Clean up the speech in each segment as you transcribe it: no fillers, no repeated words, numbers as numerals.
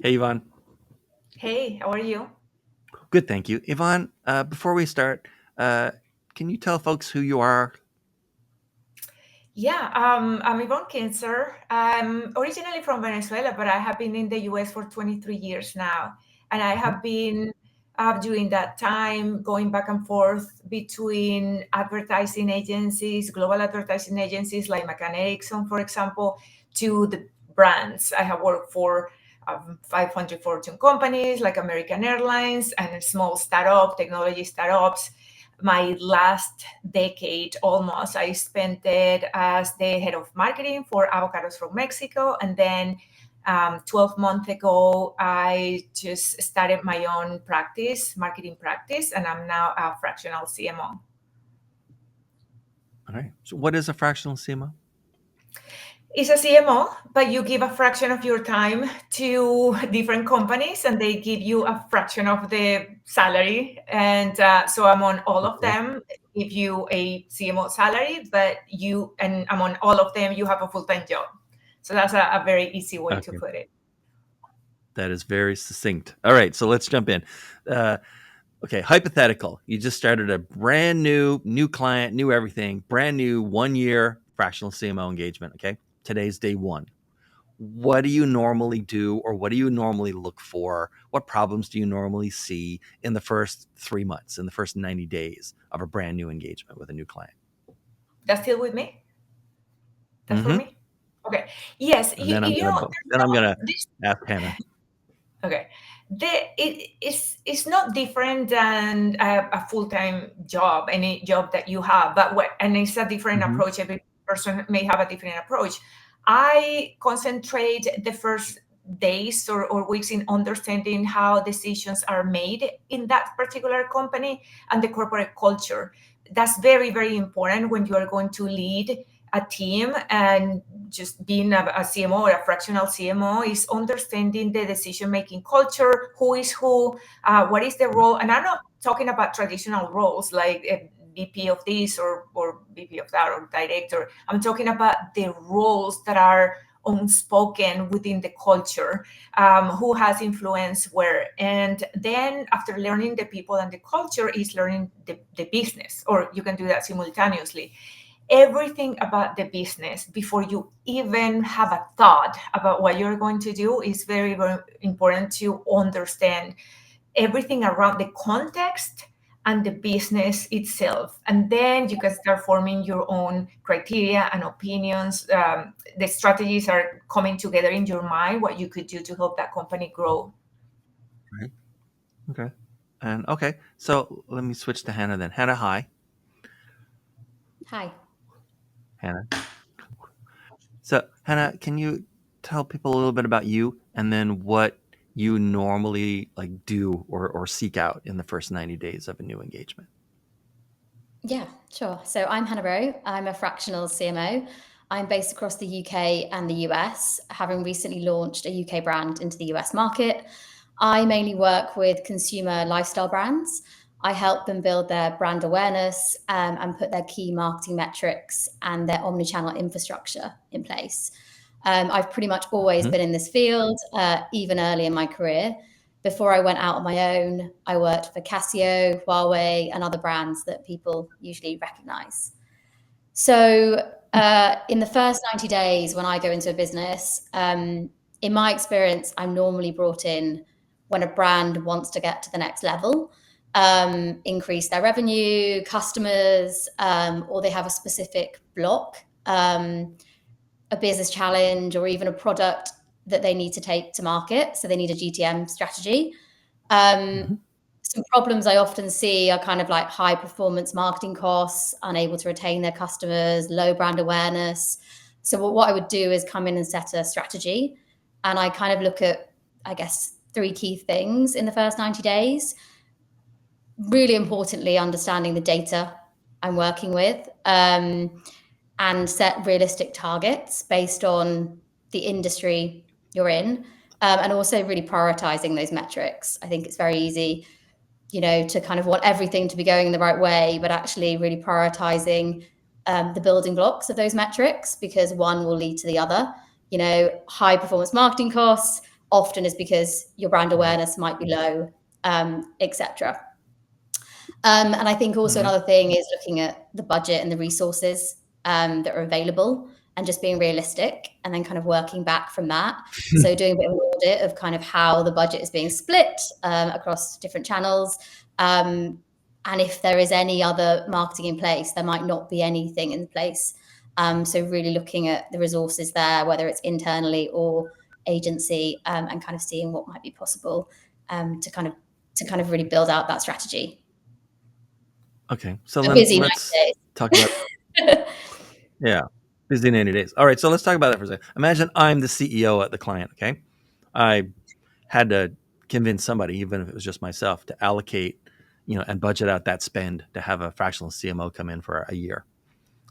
Hey, Ivonne. Hey, how are you? Good, thank you. Ivonne, before we start, can you tell folks who you are? Yeah, I'm Ivonne Kinser. I'm originally from Venezuela, but I have been in the US for 23 years now. And I Mhm. have been during that time going back and forth between advertising agencies, global advertising agencies like McCann Erickson, for example, to the brands. I have worked for 500 Fortune companies like American Airlines and small startup, technology startups. My last decade almost, I spent it as the head of marketing for avocados from Mexico. And then 12 months ago, I just started my own practice, marketing practice, and I'm now a fractional CMO. All right. So, what is a fractional CMO? It's a CMO, but you give a fraction of your time to different companies and they give you a fraction of the salary. And so among all of Okay. them, give you a CMO salary, but and among all of them, you have a full-time job. So that's a very easy way to Okay. put it. That is very succinct. All right. So let's jump in. Uh, okay. Hypothetical. You just started a brand new client, new everything, brand new 1 year fractional CMO engagement. Okay. Today's day one. What do you normally do, or what do you normally look for? What problems do you normally see in the first 3 months, in the first 90 days of a brand new engagement with a new client? That's still with me? That's for Mm-hmm. me? Okay. Yes, And then there's I'm gonna this. ask Hannah. Okay. It's not different than a full-time job, any job that you have, and it's a different Mm-hmm. approach. Every person may have a different approach. I concentrate the first days or weeks in understanding how decisions are made in that particular company and the corporate culture. That's very, very important when you are going to lead a team, and just being a CMO or a fractional CMO is understanding the decision making culture, who is who, what is the role. And I'm not talking about traditional roles like a VP of this or VP of that or director. I'm talking about the roles that are unspoken within the culture, who has influence where. And then after learning the people and the culture is learning the business, or you can do that simultaneously. Everything about the business before you even have a thought about what you're going to do is very, very important to understand everything around the context and the business itself. And then you can start forming your own criteria and opinions. The strategies are coming together in your mind, what you could do to help that company grow. Right. Okay. And okay, so let me switch to Hannah then. Hannah, hi. Hi. Hannah. So Hannah, can you tell people a little bit about you and then what you normally like do or seek out in the first 90 days of a new engagement? Yeah, sure. So I'm Hannah Rowe. I'm a fractional CMO. I'm based across the UK and the US, having recently launched a UK brand into the US market. I mainly work with consumer lifestyle brands. I help them build their brand awareness and put their key marketing metrics and their omnichannel infrastructure in place. I've pretty much always Mhm. been in this field, even early in my career. Before I went out on my own, I worked for Casio, Huawei, and other brands that people usually recognize. So, in the first 90 days, when I go into a business, in my experience, I'm normally brought in when a brand wants to get to the next level, increase their revenue, customers, or they have a specific block, a business challenge, or even a product that they need to take to market. So they need a GTM strategy. Um, Mhm. some problems I often see are kind of like high performance marketing costs, unable to retain their customers, low brand awareness. So what I would do is come in and set a strategy, and I kind of look at, I guess, three key things in the first 90 days. Really importantly, understanding the data I'm working with, and set realistic targets based on the industry you're in, and also really prioritizing those metrics. I think it's very easy, to kind of want everything to be going in the right way, but actually really prioritizing the building blocks of those metrics, because one will lead to the other. High performance marketing costs, often is because your brand awareness might be low, etc. And I think also another thing is looking at the budget and the resources that are available, and just being realistic, and then kind of working back from that. So doing a bit of an audit of kind of how the budget is being split across different channels. And if there is any other marketing in place, there might not be anything in place. So really looking at the resources there, whether it's internally or agency, and kind of seeing what might be possible to kind of really build out that strategy. Okay, so let's talk about yeah, busy 90 days. All right, so let's talk about that for a second. Imagine I'm the CEO at the client. Okay, I had to convince somebody, even if it was just myself, to allocate, and budget out that spend to have a fractional CMO come in for a year.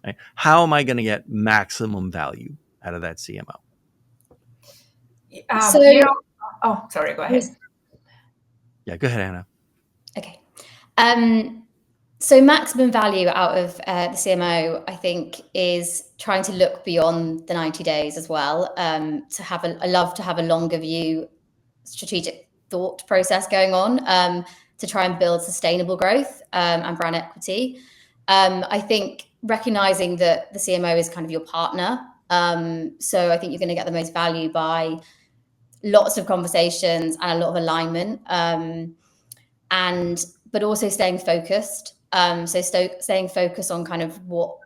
Right? How am I going to get maximum value out of that CMO? Oh, sorry. Go ahead. Yeah, go ahead, Anna. Okay. So maximum value out of the CMO, I think, is trying to look beyond the 90 days as well. I love to have a longer view, strategic thought process going on to try and build sustainable growth and brand equity. I think recognizing that the CMO is kind of your partner. So I think you're going to get the most value by lots of conversations and a lot of alignment, but also staying focused. So staying focused on kind of what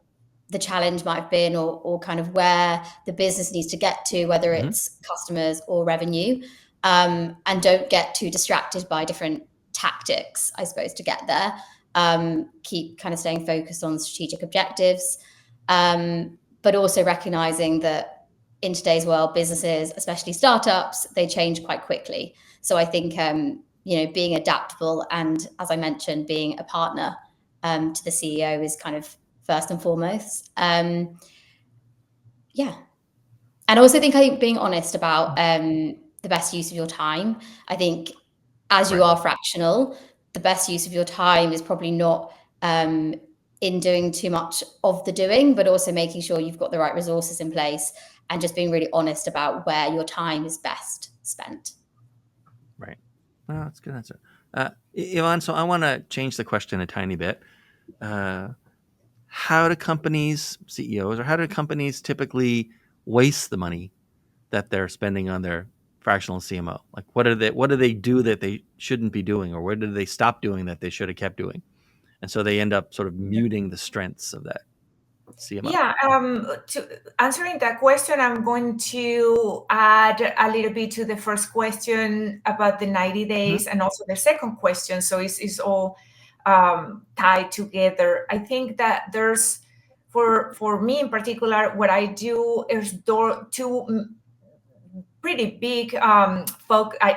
the challenge might have been, or kind of where the business needs to get to, whether it's customers or revenue, and don't get too distracted by different tactics, I suppose, to get there. Keep kind of staying focused on strategic objectives, but also recognizing that in today's world, businesses, especially startups, they change quite quickly. So I think being adaptable, and as I mentioned, being a partner to the CEO is kind of first and foremost. And also I think being honest about the best use of your time. I think as you are fractional, the best use of your time is probably not in doing too much of the doing, but also making sure you've got the right resources in place, and just being really honest about where your time is best spent. Right. Oh, that's a good answer. Ivonne, so I want to change the question a tiny bit. How do companies, CEOs, or how do companies typically waste the money that they're spending on their fractional CMO? Like, what do they do that they shouldn't be doing, or what do they stop doing that they should have kept doing? And so they end up sort of muting the strengths of that CMO. Yeah, to answering that question, I'm going to add a little bit to the first question about the 90 days and also the second question. So it's all tied together. I think that there's, for me in particular, what I do is two pretty big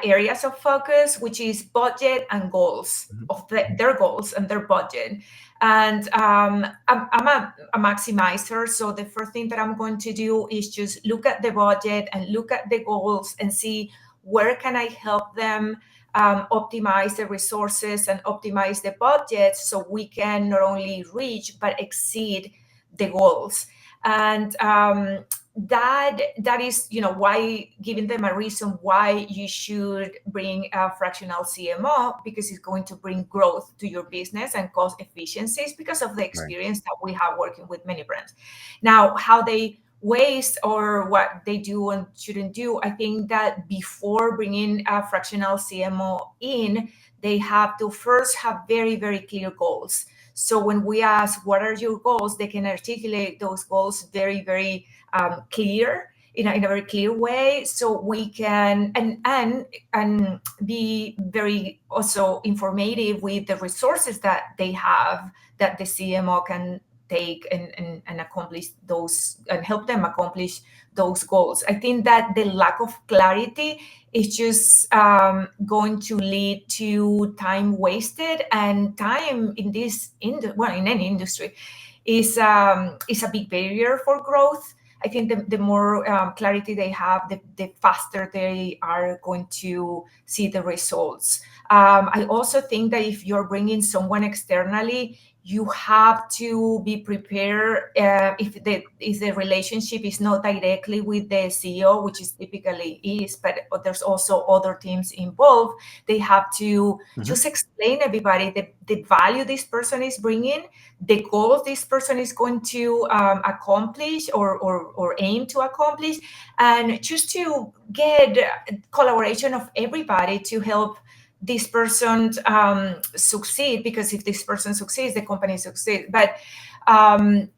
areas of focus, which is budget and goals, of their goals and their budget. And I'm a maximizer. So the first thing that I'm going to do is just look at the budget and look at the goals and see where can I help them optimize the resources and optimize the budget, so we can not only reach but exceed the goals. And that is, why, giving them a reason why you should bring a fractional CMO, because it's going to bring growth to your business and cost efficiencies because of the experience that we have working with many brands. Now, how they waste or what they do and shouldn't do, I think that before bringing a fractional CMO in, they have to first have very, very clear goals. So when we ask, what are your goals, they can articulate those goals very, very clear, in a very clear way, so we can and be very also informative with the resources that they have, that the CMO can take and accomplish those, and help them accomplish those goals. I think that the lack of clarity is just going to lead to time wasted, and time in in any industry is a big barrier for growth. I think the more clarity they have, the faster they are going to see the results. I also think that if you're bringing someone externally, you have to be prepared if the relationship is not directly with the CEO, which is typically is, but there's also other teams involved. They have to just explain everybody the value this person is bringing, the goals this person is going to accomplish or aim to accomplish, and just to get collaboration of everybody to help this person succeed, because if this person succeeds, the company succeeds. But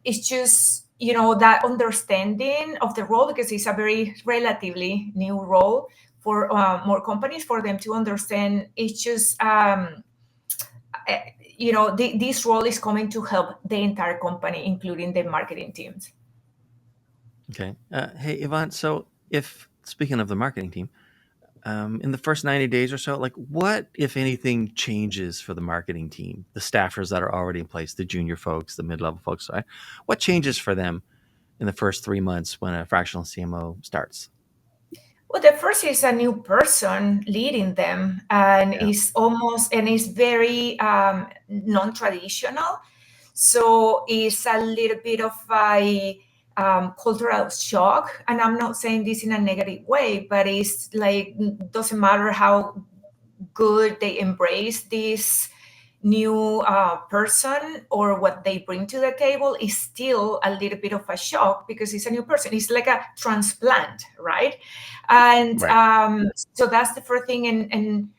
it's just, that understanding of the role, because it's a very relatively new role for more companies, for them to understand. It's just this role is coming to help the entire company, including the marketing teams. Okay. Hey, Ivonne, so speaking of the marketing team, in the first 90 days or so, like what, if anything, changes for the marketing team, the staffers that are already in place, the junior folks, the mid-level folks, right? What changes for them in the first 3 months when a fractional CMO starts? Well, the first is a new person leading them, and Yeah. it's very non-traditional. So it's a little bit of a cultural shock, and I'm not saying this in a negative way, but it's like, doesn't matter how good they embrace this new person or what they bring to the table, is still a little bit of a shock, because it's a new person. It's like a transplant, right? And Right. so that's the first thing. And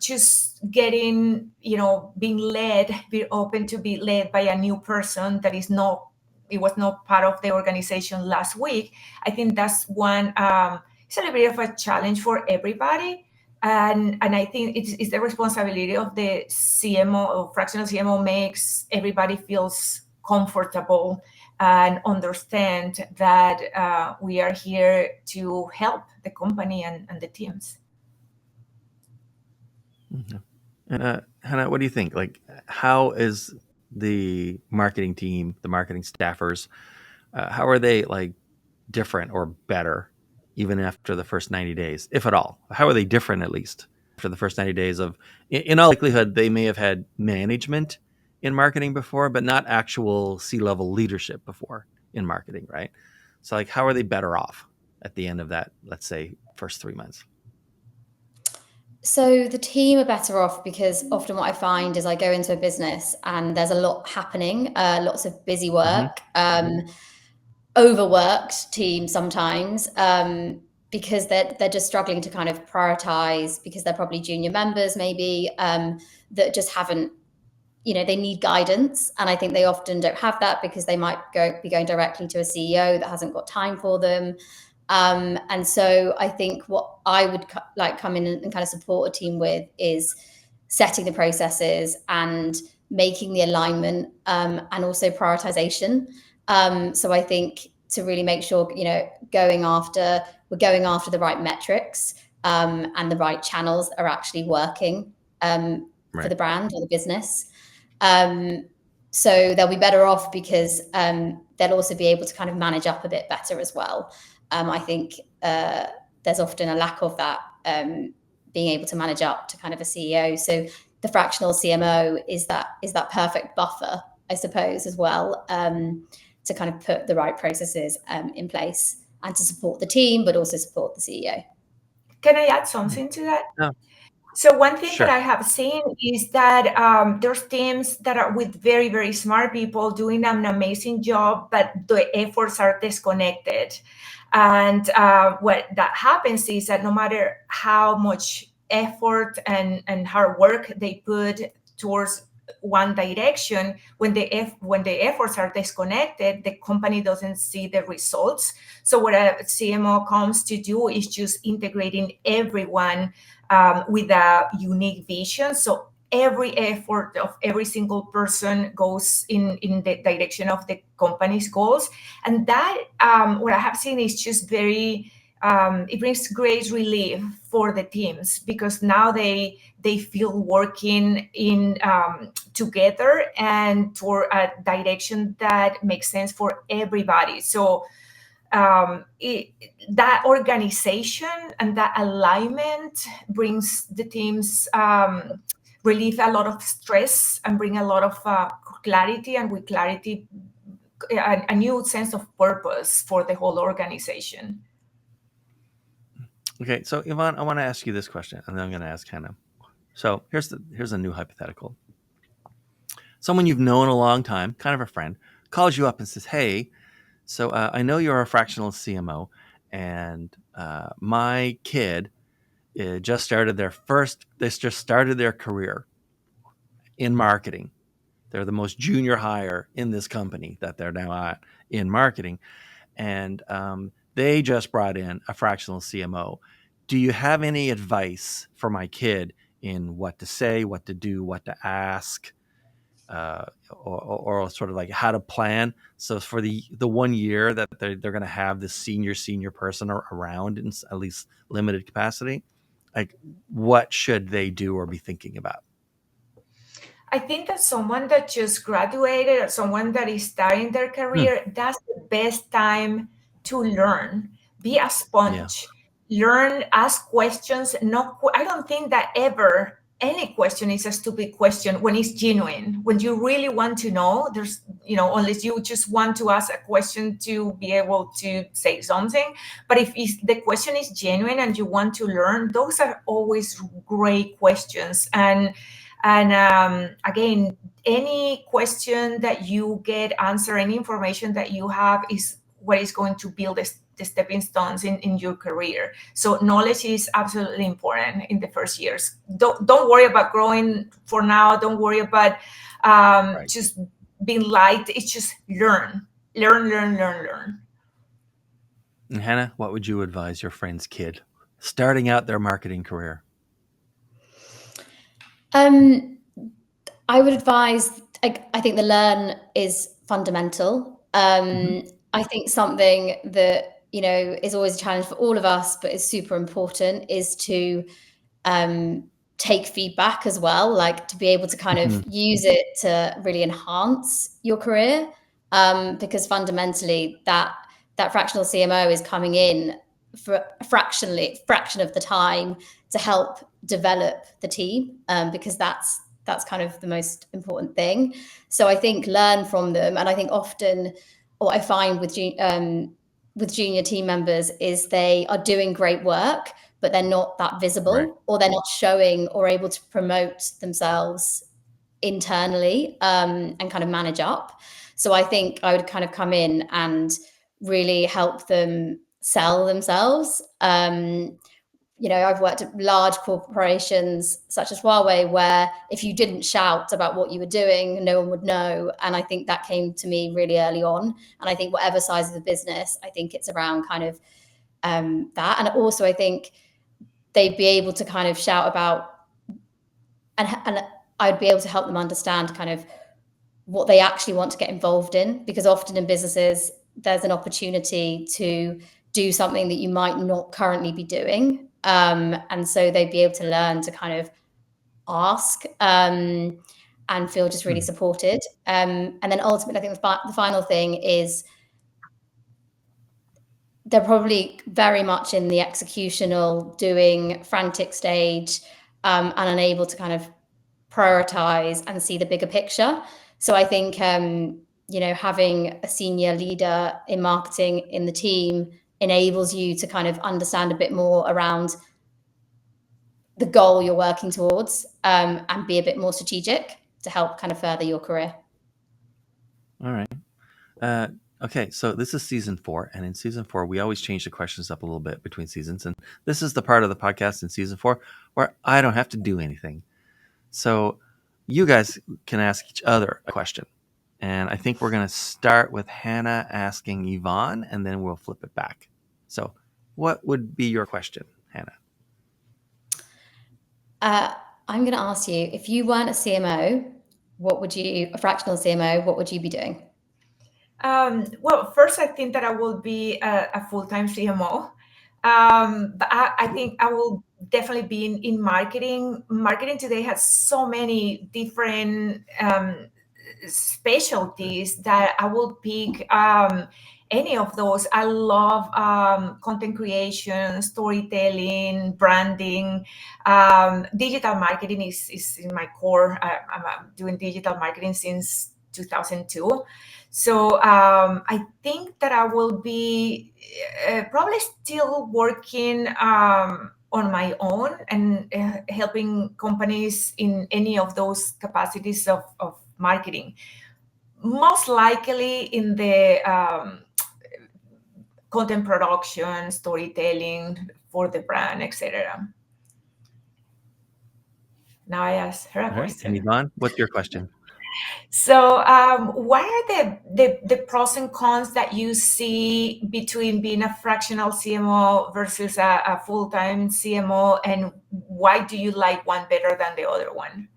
just getting, be open to be led by a new person that it was not part of the organization last week. I think that's one. It's a little bit of a challenge for everybody. And I think it's the responsibility of the CMO or fractional CMO, makes everybody feels comfortable and understand that we are here to help the company and the teams. Mm-hmm. And Hannah, what do you think? Like, how is the marketing team, the marketing staffers, how are they like different or better even after the first 90 days, if at all? How are they different, at least after the first 90 days of, in all likelihood, they may have had management in marketing before, but not actual C-level leadership before in marketing, right? So like, how are they better off at the end of that, let's say, first 3 months? So the team are better off because often what I find is I go into a business and there's a lot happening, lots of busy work, overworked team sometimes, because they're just struggling to kind of prioritize, because they're probably junior members maybe, that just haven't, they need guidance. And I think they often don't have that because they might be going directly to a CEO that hasn't got time for them. And so I think what I would come in and kind of support a team with is setting the processes and making the alignment, and also prioritization. So I think to really make sure, we're going after the right metrics, and the right channels are actually working, for the brand or the business. So they'll be better off because they'll also be able to kind of manage up a bit better as well. I think there's often a lack of that, being able to manage up to kind of a CEO. So the fractional CMO is that perfect buffer, I suppose, as well, to kind of put the right processes in place and to support the team, but also support the CEO. Can I add something to that? No. So one thing Sure. that I have seen is that there's teams that are with very, very smart people doing an amazing job, but the efforts are disconnected. And what that happens is that no matter how much effort and hard work they put towards one direction, when the efforts are disconnected, the company doesn't see the results. So what a CMO comes to do is just integrating everyone with a unique vision. So every effort of every single person goes in the direction of the company's goals. And that, what I have seen is just very, it brings great relief for the teams, because now they feel working in together and toward a direction that makes sense for everybody. So that organization and that alignment brings the teams relieve a lot of stress and bring a lot of clarity, and with clarity, a new sense of purpose for the whole organization. Okay, so Ivonne, I want to ask you this question, and then I'm going to ask Hannah. So here's a new hypothetical. Someone you've known a long time, kind of a friend, calls you up and says, "Hey, so I know you're a fractional CMO, and my kid just started their career in marketing. They're the most junior hire in this company that they're now at in marketing, and they just brought in a fractional CMO. Do you have any advice for my kid in what to say, what to do, what to ask, or sort of like how to plan? So for the 1 year that they're going to have this senior person around in at least limited capacity, like what should they do or be thinking about?" I think that someone that just graduated or someone that is starting their career, that's the best time to learn. Be a sponge. Learn, ask questions. I don't think that ever any question is a stupid question when it's genuine. When you really want to know, unless you just want to ask a question to be able to say something. But if the question is genuine and you want to learn, those are always great questions. And again, any question that you get answer, any information that you have is what is going to build the stepping stones in your career. So knowledge is absolutely important in the first years. Don't worry about growing for now. Don't worry about just being light. It's just learn. And Hannah, what would you advise your friend's kid starting out their marketing career? I would advise, I think the learn is fundamental. I think something that, is always a challenge for all of us, but is super important, is to take feedback as well, like to be able to kind of use it to really enhance your career. Because fundamentally that fractional CMO is coming in for a fraction of the time to help develop the team, because that's kind of the most important thing. So I think learn from them. And I think often what I find with junior team members is they are doing great work, but they're not that visible, or they're not showing or able to promote themselves internally, and kind of manage up. So I think I would kind of come in and really help them sell themselves. I've worked at large corporations such as Huawei, where if you didn't shout about what you were doing, no one would know. And I think that came to me really early on. And I think whatever size of the business, I think it's around kind of that. And also I think they'd be able to kind of shout about, and I'd be able to help them understand kind of what they actually want to get involved in, because often in businesses, there's an opportunity to do something that you might not currently be doing. And so they'd be able to learn to kind of ask, and feel just really supported. And then ultimately, I think the final thing is they're probably very much in the executional, doing frantic stage, and unable to kind of prioritize and see the bigger picture. So I think, having a senior leader in marketing in the team enables you to kind of understand a bit more around the goal you're working towards, and be a bit more strategic to help kind of further your career. All right. Okay, so this is season 4, and in season 4, we always change the questions up a little bit between seasons, and this is the part of the podcast in season 4 where I don't have to do anything. So you guys can ask each other a question, and I think we're going to start with Hannah asking Ivonne, and then we'll flip it back. So what would be your question, Hannah? I'm going to ask you, if you weren't a CMO, a fractional CMO, what would you be doing? Well, first, I think that I will be a full-time CMO. But I think I will definitely be in marketing. Marketing today has so many different specialties that I will pick any of those. I love content creation, storytelling, branding. Digital marketing is in my core. I'm doing digital marketing since 2002. So I think that I will be probably still working on my own and helping companies in any of those capacities of marketing. Most likely in the content production, storytelling for the brand, etc. Now I ask her a All right. question. And Ivonne, what's your question? So, what are the pros and cons that you see between being a fractional CMO versus a full-time CMO, and why do you like one better than the other one?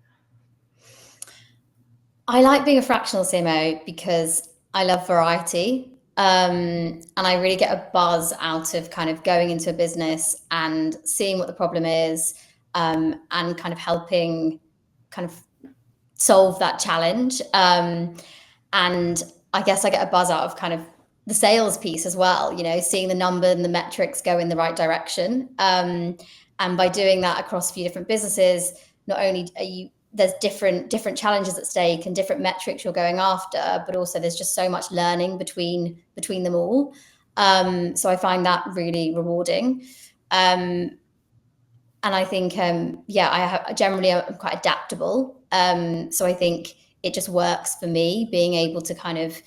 I like being a fractional CMO because I love variety. And I really get a buzz out of kind of going into a business and seeing what the problem is, and kind of helping kind of solve that challenge. And I guess I get a buzz out of kind of the sales piece as well, you know, seeing the number and the metrics go in the right direction. And by doing that across a few different businesses, not only are you there's different challenges at stake and different metrics you're going after, but also there's just so much learning between them all. So I find that really rewarding. And I think, generally I'm quite adaptable. So I think it just works for me being able to kind of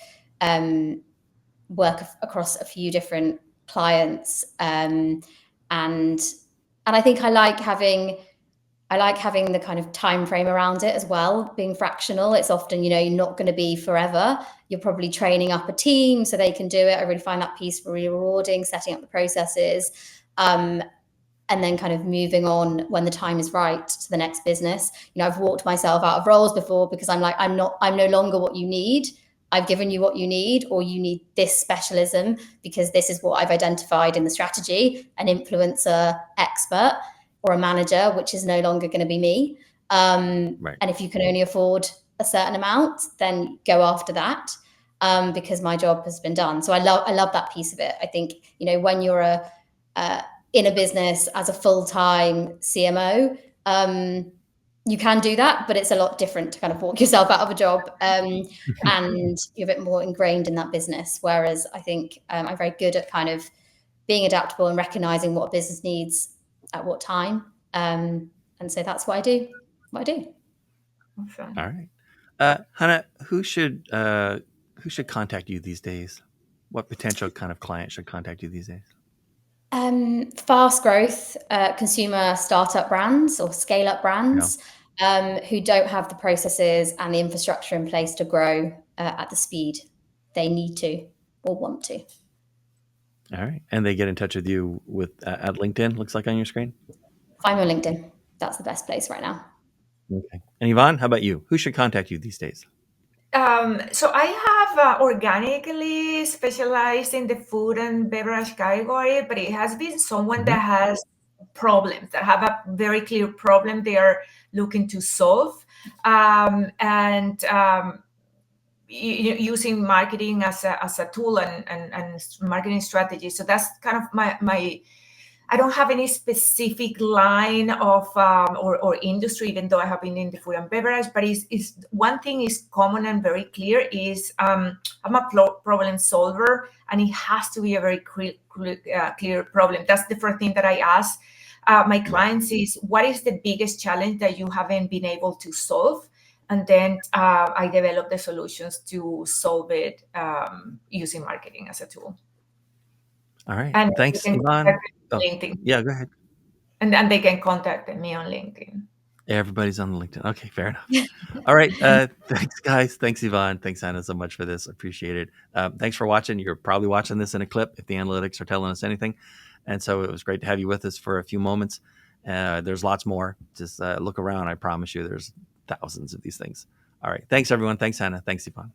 work across a few different clients. And I think I like having the kind of time frame around it as well. Being fractional, it's often, you know, you're not going to be forever. You're probably training up a team so they can do it. I really find that piece really rewarding, setting up the processes, and then kind of moving on when the time is right to the next business. You know, I've walked myself out of roles before because I'm like, I'm no longer what you need. I've given you what you need, or you need this specialism because this is what I've identified in the strategy, an influencer expert or a manager, which is no longer going to be me. Right. And if you can only afford a certain amount, then go after that, because my job has been done. So I love that piece of it. I think, you know, when you're in a business as a full-time CMO, you can do that, but it's a lot different to kind of walk yourself out of a job, and you're a bit more ingrained in that business. Whereas I think I'm very good at kind of being adaptable and recognizing what a business needs at what time. And so that's what I do. Awesome. All right. Hannah, who should contact you these days? What potential kind of client should contact you these days? Fast growth consumer startup brands or scale up brands, who don't have the processes and the infrastructure in place to grow at the speed they need to or want to. All right. And they get in touch with you with at LinkedIn, looks like on your screen? Find me on LinkedIn. That's the best place right now. Okay. And Ivonne, how about you? Who should contact you these days? So I have organically specialized in the food and beverage category, but it has been someone that has problems, that have a very clear problem they are looking to solve, and using marketing as a tool and marketing strategy. So that's kind of my I don't have any specific line of or industry, even though I have been in the food and beverage. But is one thing is common and very clear is I'm a problem solver, and it has to be a very clear problem. That's the first thing that I ask my clients is, what is the biggest challenge that you haven't been able to solve? And then I develop the solutions to solve it using marketing as a tool. All right. And Thanks, Ivonne. LinkedIn. Yeah, go ahead. And they can contact me on LinkedIn. Everybody's on LinkedIn. Okay, fair enough. All right. Thanks, guys. Thanks, Ivonne. Thanks, Hannah, so much for this. Appreciate it. Thanks for watching. You're probably watching this in a clip if the analytics are telling us anything. And so it was great to have you with us for a few moments. There's lots more. Just look around. I promise you there's thousands of these things. All right. Thanks, everyone. Thanks, Hannah. Thanks, Ivonne.